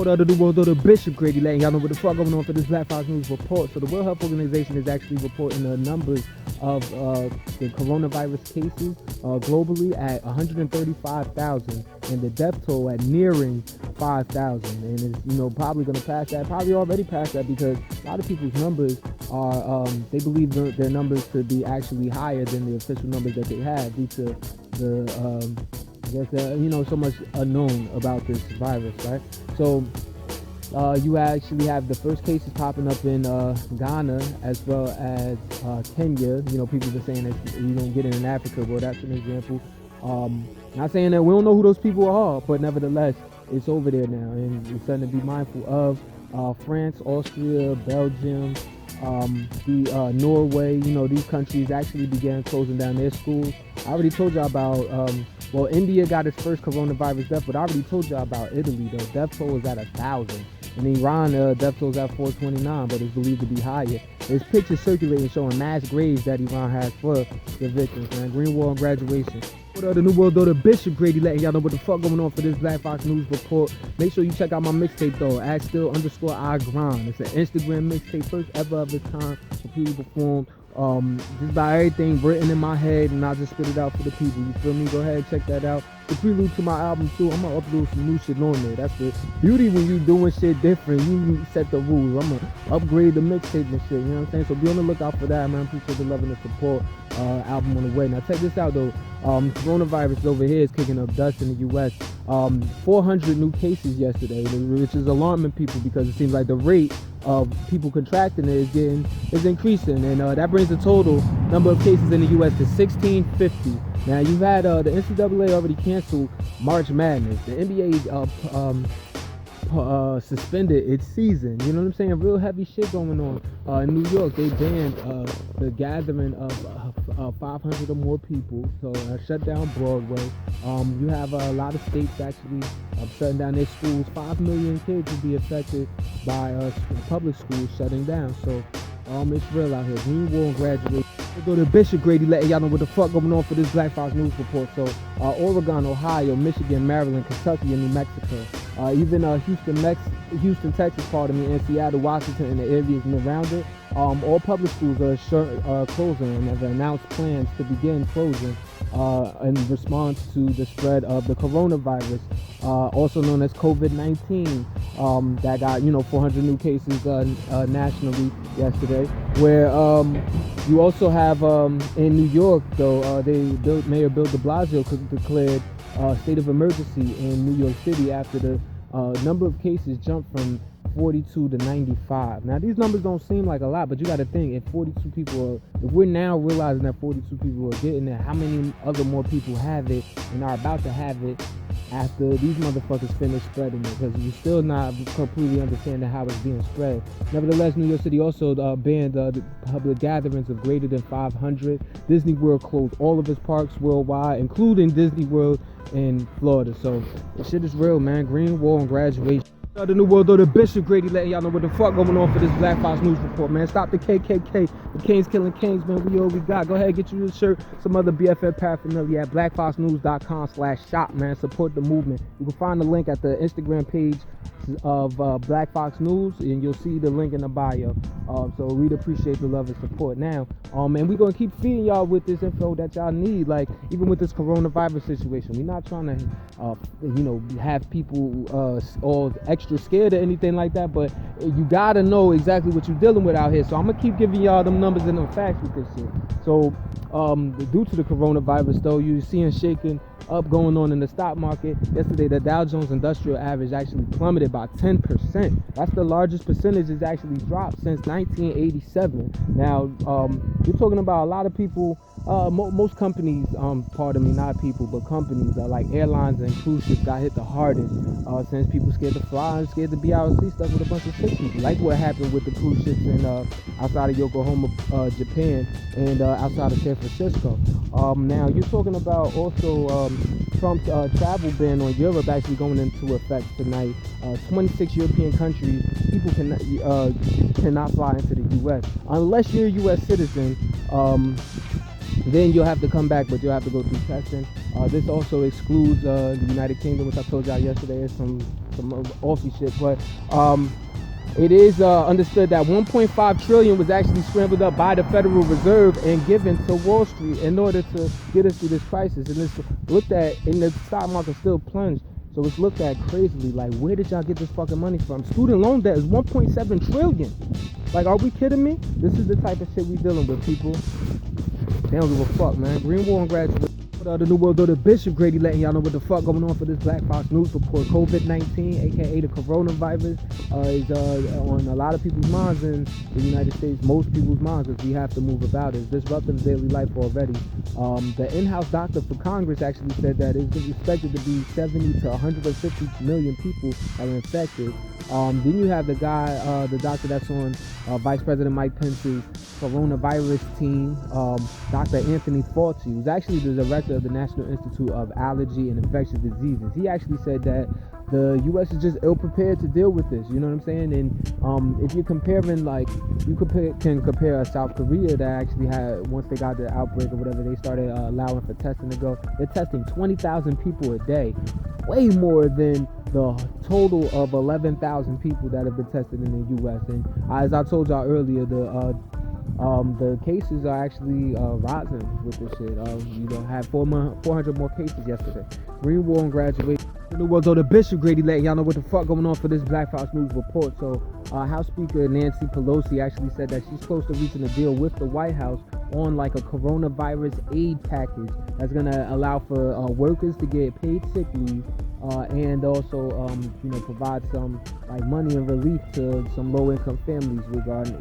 Report of the New World Order, Bishop Grady, letting y'all know what the fuck going on for this Black Fox News report. So the World Health Organization is actually reporting the numbers of the coronavirus cases globally at 135,000 and the death toll at nearing 5,000. And it's probably going to pass that, probably already passed that, because a lot of people's numbers are they believe their numbers could be actually higher than the official numbers that they have due to the so much unknown about this virus, right? So you actually have the first cases popping up in Ghana as well as Kenya. People are saying that you don't get it in Africa. Well, that's an example. Not saying that we don't know who those people are, but nevertheless, it's over there now, and it's something to be mindful of. France, Austria, Belgium, Norway, these countries actually began closing down their schools. I already told y'all about, India got its first coronavirus death, but I already told y'all about Italy. The death toll is at 1,000. In Iran, death toll is at 429, but it's believed to be higher. There's pictures circulating showing mass graves that Iran has for the victims, man. Green Wall and Graduation. The New World Order, Bishop Grady, letting y'all know what the fuck going on for this Black Fox News report. Make sure you check out my mixtape though, @still_I grind. It's an Instagram mixtape, first ever of its kind, completely performed. Just by everything written in my head, and I just spit it out for the people. You feel me? Go ahead and check that out. The prelude to my album too. I'm gonna upload some new shit on there. That's the beauty when you doing shit different. You set the rules. I'm gonna upgrade the mixtape and shit. You know what I'm saying? So be on the lookout for that, man. Appreciate the love and the support. Album on the way. Now check this out though. Coronavirus over here is kicking up dust in the U.S. 400 new cases yesterday, which is alarming people because it seems like the rate of people contracting it is increasing, and that brings the total number of cases in the U.S. to 1,650. Now you've had the NCAA already canceled March Madness. The NBA suspended its season. You know what I'm saying? Real heavy shit going on. In New York, they banned the gathering of 500 or more people, so shut down Broadway. You have a lot of states actually shutting down their schools. 5 million kids will be affected by public schools shutting down. So it's real out here. Green Wall and Graduation. We'll go to Bishop Grady, letting y'all know what the fuck going on for this Black Fox News report. So Oregon, Ohio, Michigan, Maryland, Kentucky, and New Mexico. Even Houston, Texas, and Seattle, Washington, and the areas around it. All public schools are closing and have announced plans to begin closing in response to the spread of the coronavirus, also known as COVID-19, that got 400 new cases nationally yesterday. Where you also have in New York, though, Mayor Bill de Blasio declared state of emergency in New York City after the number of cases jumped from 42 to 95. Now these numbers don't seem like a lot, but you got to think, if we're now realizing that 42 people are getting it, how many other more people have it and are about to have it after these motherfuckers finish spreading it? Because you're still not completely understanding how it's being spread. Nevertheless, New York City also banned the public gatherings of greater than 500. Disney World closed all of its parks worldwide, including Disney World in Florida. So the shit is real, man. Green Wall and Graduation. The New World Order, Bishop Grady, letting y'all know what the fuck going on for this Black Fox News report, man. Stop the KKK. The Kings killing kings, man. We all we got. Go ahead and get you this shirt, some other BFN paraphernalia at blackfoxnews.com/shop, man. Support the movement. You can find the link at the Instagram page of Black Fox News, and you'll see the link in the bio. So we'd appreciate the love and support. Now, and we're gonna keep feeding y'all with this info that y'all need. Like, even with this coronavirus situation, we're not trying to, have people all extra scared or anything like that. But you gotta know exactly what you're dealing with out here. So I'm gonna keep giving y'all them numbers and them facts with this shit. So, due to the coronavirus, though, you're seeing shaking up going on in the stock market. Yesterday, the Dow Jones Industrial Average actually plummeted by 10%. That's the largest percentage it's actually dropped since 1987. Now, you're talking about a lot of people, most companies, pardon me, not people, but companies like airlines and cruise ships got hit the hardest since people scared to fly and scared to be out at sea stuck with a bunch of sick people, like what happened with the cruise ships in outside of Yokohama, Japan, and outside of San Francisco. Now, you're talking about also Trump's travel ban on Europe actually going into effect tonight. 26 European countries, people cannot fly into the U.S. unless you're a U.S. citizen. Then you'll have to come back, but you'll have to go through testing. This also excludes the United Kingdom, which I told y'all yesterday. There's some some offy shit, but it is understood that 1.5 trillion was actually scrambled up by the Federal Reserve and given to Wall Street in order to get us through this crisis. And it's looked at, and the stock market still plunged. So it's looked at crazily, like, where did y'all get this fucking money from? Student loan debt is 1.7 trillion. Like, are we kidding me? This is the type of shit we dealing with, people. They don't give a fuck, man. Green War and Graduation. The New World Order Bishop Grady letting y'all know what the fuck going on for this Black Fox Newz Report. COVID-19, aka the coronavirus, is on a lot of people's minds in the United States, most people's minds, as we have to move about it. It's disrupting daily life already. The in-house doctor for Congress actually said that it's expected to be 70 to 150 million people that are infected. Then you have the guy, the doctor that's on Vice President Mike Pence's coronavirus team, Dr. Anthony Fauci, who's actually the director of the National Institute of Allergy and Infectious Diseases. He actually said that the U.S. is just ill-prepared to deal with this, you know what I'm saying? And if you're comparing, like, you can compare South Korea that actually had, once they got the outbreak or whatever, they started allowing for testing to go. They're testing 20,000 people a day, way more than the total of 11,000 people that have been tested in the U.S. And as I told y'all earlier, the cases are actually rising with this shit. You had 400 more cases yesterday. Green War and Graduation. The New World Order Bishop Grady letting y'all know what the fuck going on for this Black Fox Newz Report. So House Speaker Nancy Pelosi actually said that she's close to reaching a deal with the White House on like a coronavirus aid package that's gonna allow for workers to get paid sick leave and also provide some like money and relief to some low-income families regarding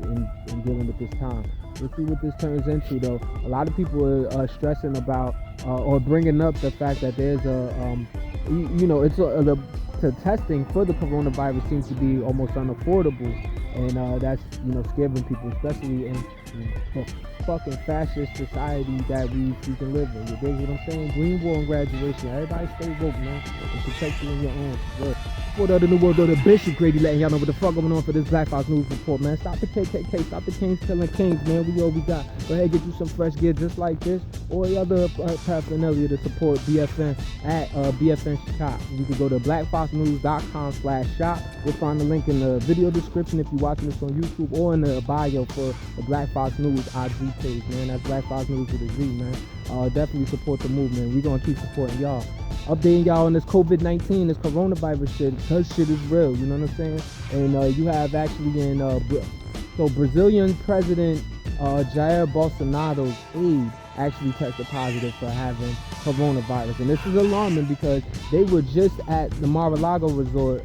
in dealing with this time. We'll see what this turns into, though. A lot of people are stressing about or bringing up the fact that there's the testing for the coronavirus seems to be almost unaffordable, and that's scaring people, especially in the fucking fascist society that we can live in. You dig what I'm saying? Green War and Graduation. Everybody stay woke, man, and protect you in your own. Good. For the New World Order Bishop Grady letting y'all know what the fuck going on for this Black Fox Newz Report, man. Stop the KKK, stop the kings killing kings, man. We all we got. Go ahead, get you some fresh gear just like this, or the other paraphernalia to support BFN at BFN Shop. You can go to blackfoxnews.com/shop. You'll find the link in the video description if you're watching this on YouTube, or in the bio for the Black Fox News IG page, man. That's Black Fox News with a Z, man. Definitely support the movement. We're gonna keep supporting y'all. Updating y'all on this COVID-19, this coronavirus shit, because shit is real, you know what I'm saying? And you have actually Brazilian President Jair Bolsonaro's aide actually tested positive for having coronavirus. And this is alarming because they were just at the Mar-a-Lago resort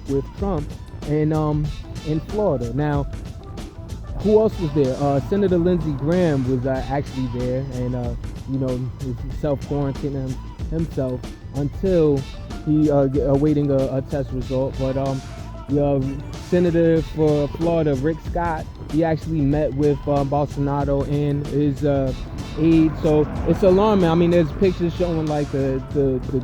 with Trump in Florida. Now, who else was there? Senator Lindsey Graham was actually there, and self-quarantining himself until he awaiting a test result. But Senator for Florida, Rick Scott, he actually met with Bolsonaro and his aide. So it's alarming. I mean, there's pictures showing like the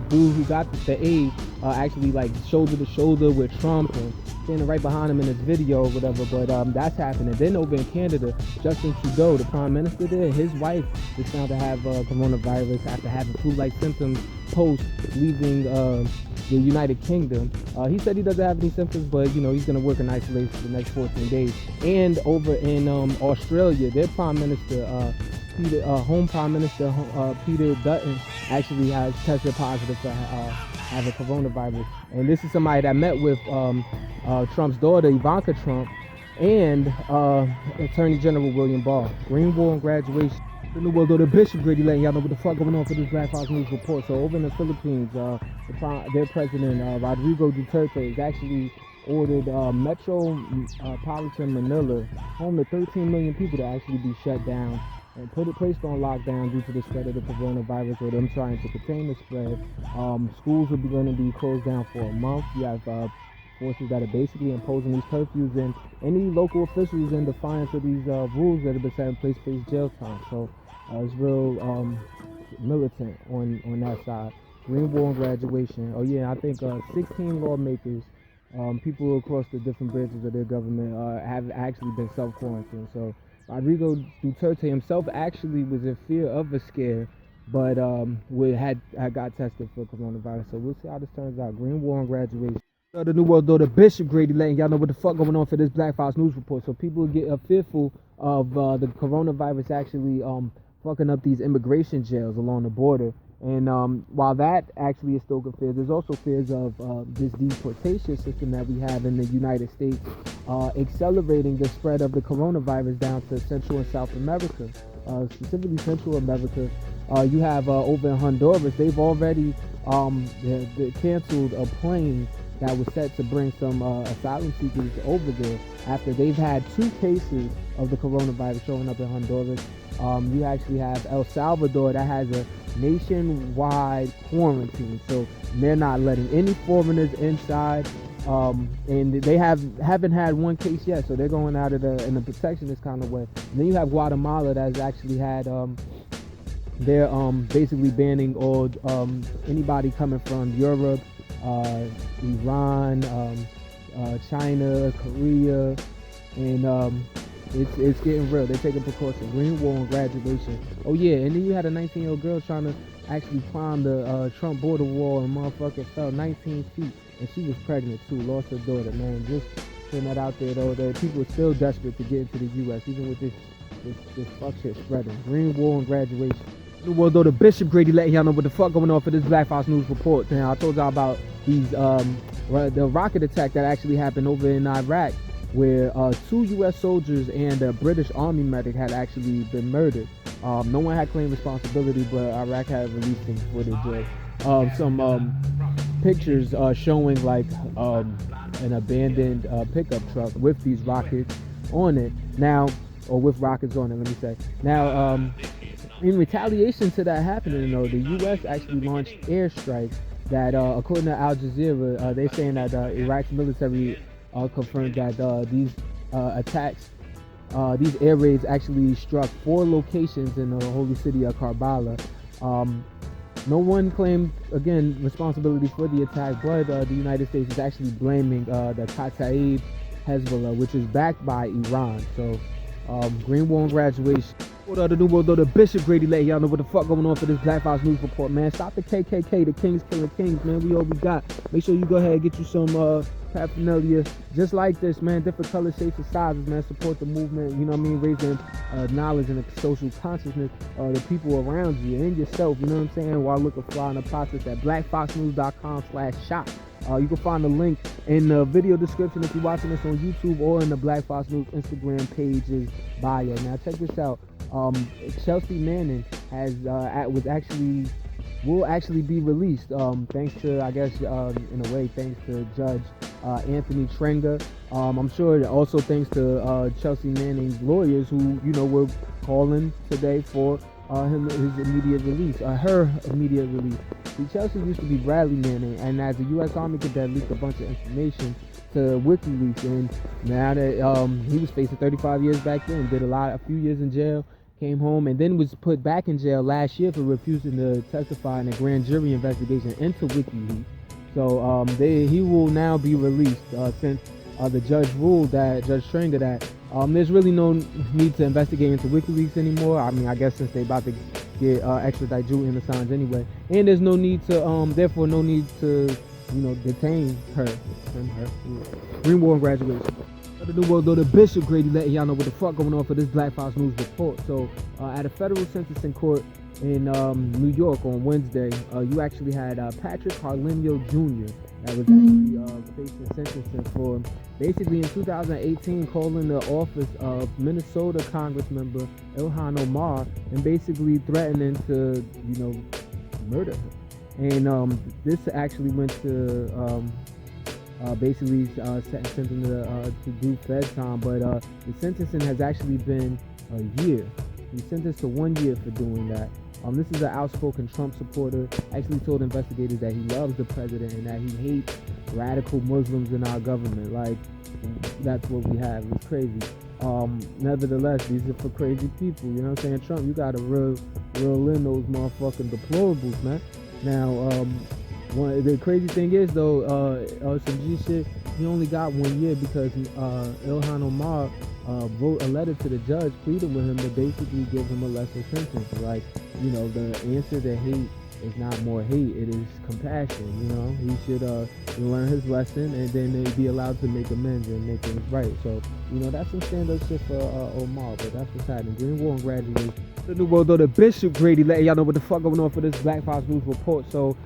dude who got the aide actually like shoulder to shoulder with Trump and standing right behind him in this video or whatever. But that's happening. Then over in Canada, Justin Trudeau, the prime minister there, his wife is found to have coronavirus after having flu-like symptoms post leaving the United Kingdom. He said he doesn't have any symptoms, but he's going to work in isolation for the next 14 days. And over in Australia, their prime minister, Home Prime Minister Peter Dutton, actually has tested positive for having coronavirus. And this is somebody that met with Trump's daughter, Ivanka Trump, and Attorney General William Barr. Green War and Graduation. The New World Order Bishop Grady letting y'all know what the fuck going on for this Black Fox Newz Report. So over in the Philippines, their president, Rodrigo Duterte, has actually ordered Metropolitan Manila, home to 13 million people, to actually be shut down and placed on lockdown due to the spread of the coronavirus, or them trying to contain the spread. Schools are going to be closed down for a month. You have forces that are basically imposing these curfews, and any local officials in defiance of these rules that have been set in place face jail time. So it's real militant on that side. Green War and Graduation. Oh yeah, I think 16 lawmakers, people across the different branches of their government have actually been self-quarantined. So Rodrigo Duterte himself actually was in fear of a scare, but had got tested for coronavirus. So we'll see how this turns out. Green War and Graduation. The New World Order Bishop Grady letting y'all know what the fuck going on for this Black Fox News Report. So people get fearful of the coronavirus actually fucking up these immigration jails along the border. And while that actually is still fears, there's also fears of this deportation system that we have in the United States accelerating the spread of the coronavirus down to Central and South America, specifically Central America. You have over in Honduras, they've already they canceled a plane that was set to bring some asylum seekers over there after they've had 2 cases of the coronavirus showing up in Honduras. You actually have El Salvador that has a nationwide quarantine, so they're not letting any foreigners inside, and they haven't had 1 case yet, so they're going out of in a protectionist kind of way. And then you have Guatemala that's actually had they're basically banning all anybody coming from Europe, Iran, China, Korea, and it's getting real. They're taking precautions. Green Wall and graduation. Oh yeah, and then you had a 19-year-old girl trying to actually climb the Trump border wall and motherfucker fell 19 feet, and she was pregnant too. Lost her daughter, man. Just putting that out there though. That people are still desperate to get into the U.S. even with this fuck shit spreading. Green Wall and graduation. New World Order Bishop Grady letting y'all know what the fuck going on for this Black Fox News Report. Now I told y'all about these the rocket attack that actually happened over in Iraq, where 2 U.S. soldiers and a British Army medic had actually been murdered. No one had claimed responsibility, but Iraq had released some footage of some pictures showing like an abandoned pickup truck with these rockets on it. Now, or with rockets on it, let me say. Now, in retaliation to that happening, though, the U.S. actually launched airstrikes that, according to Al Jazeera, they're saying that Iraq's military confirmed that these attacks, these air raids actually struck 4 locations in the holy city of Karbala. No one claimed, again, responsibility for the attack, but the United States is actually blaming the Kataib Hezbollah, which is backed by Iran. So, Green Wall and graduation. The New World Order Bishop Grady letting y'all know what the fuck going on for this Black Fox News Report, man. Stop the KKK, the Kings killing kings, man. We all we got. Make sure you go ahead and get you some paraphernalia just like this, man. Different colors, shapes, and sizes, man. Support the movement, you know what I mean? Raising knowledge and the social consciousness of the people around you and yourself, you know what I'm saying? While looking fly in the process at blackfoxnews.com/shop. You can find the link in the video description if you're watching this on YouTube, or in the Black Fox News Instagram page's bio. Now check this out. Chelsea Manning will actually be released, thanks to, I guess, in a way, thanks to Judge Anthony Trenger. I'm sure also thanks to Chelsea Manning's lawyers, who, you know, were calling today for his immediate release, her immediate release. See, Chelsea used to be Bradley Manning, and as a U.S. Army cadet, leaked a bunch of information to WikiLeaks, and now that he was facing 35 years back then, did a few years in jail, came home, and then was put back in jail last year for refusing to testify in a grand jury investigation into WikiLeaks. So he will now be released since the judge ruled, that Judge Trenger, that there's really no need to investigate into WikiLeaks anymore. I mean, I guess since they're about to get extradite Julian Assange anyway, and there's no need to therefore no need to, you know, detain her. Green Wall and graduation. The New World Order Bishop Grady letting y'all know what the fuck going on for this Black Fox News Report. So at a federal sentencing court in New York on Wednesday, you actually had Patrick Harlenio Jr. that was actually facing sentencing for basically in 2018 calling the office of Minnesota Congressmember Ilhan Omar and basically threatening to, you know, murder her. And this actually went to basically sentencing to do Fed time, but the sentencing has actually been a year. He's sentenced to 1 year for doing that. This is an outspoken Trump supporter. Actually told investigators that he loves the president and that he hates radical Muslims in our government. Like, that's what we have. It's crazy. Nevertheless, these are for crazy people. You know what I'm saying? Trump, you gotta reel in those motherfucking deplorables, man. Now, the crazy thing is, though, some G shit, he only got 1 year because Ilhan Omar wrote a letter to the judge pleading with him to basically give him a lesser sentence. Like, you know, the answer to hate It's not more hate, it is compassion. He should learn his lesson, and then they'd be allowed to make amends and make things right. So that's some stand-up shit for Omar, but that's what's happening. Green War and graduation. The new world order, Bishop Grady letting y'all know what the fuck going on for this Black Fox News report. So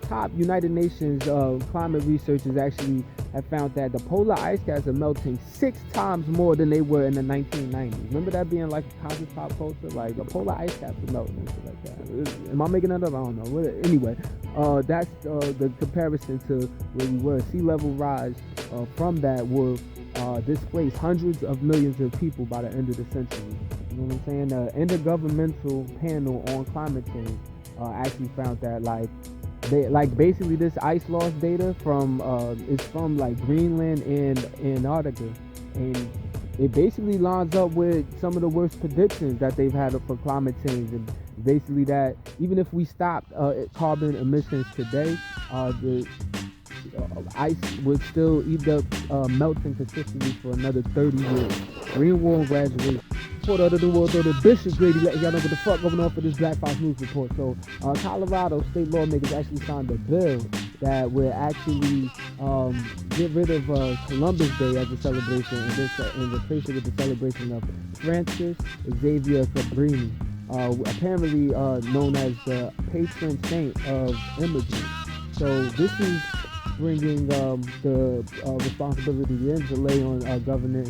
top United Nations climate researchers actually have found that the polar ice caps are melting 6 times more than they were in the 1990s. Remember that being like a conscious pop culture? Like the polar ice caps are melting and shit like that. Am I making that up? I don't know. Anyway, that's the comparison to where we were. Sea level rise from that will displace hundreds of millions of people by the end of the century. You know what I'm saying? The Intergovernmental Panel on Climate Change actually found that basically this ice loss data from it's from like Greenland and Antarctica, and it basically lines up with some of the worst predictions that they've had for climate change. And basically that even if we stopped carbon emissions today, the ice would still end up melting consistently for another 30 years. Green War and graduation. Report of the world, the Bishop Grady letting y'all know what the fuck going on for this Black Fox News report. So, Colorado state lawmakers actually signed a bill that will actually get rid of Columbus Day as a celebration and replace it with the celebration of Francis Xavier Cabrini, apparently known as the patron saint of immigrants. So this is bringing the responsibility and delay on Governor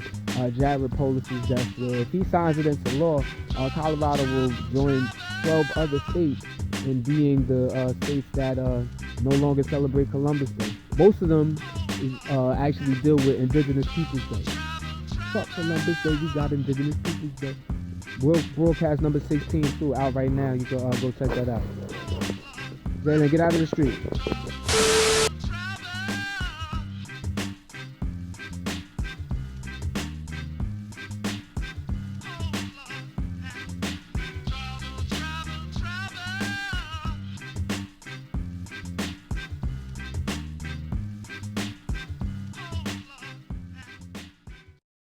Jared Polis's desk. Where if he signs it into law, Colorado will join 12 other states in being the states that no longer celebrate Columbus Day. Most of them actually deal with Indigenous Peoples Day. Fuck Columbus Day, we got Indigenous Peoples Day. Broadcast number 16 too, out right now. You can go check that out. Jalen, get out of the street.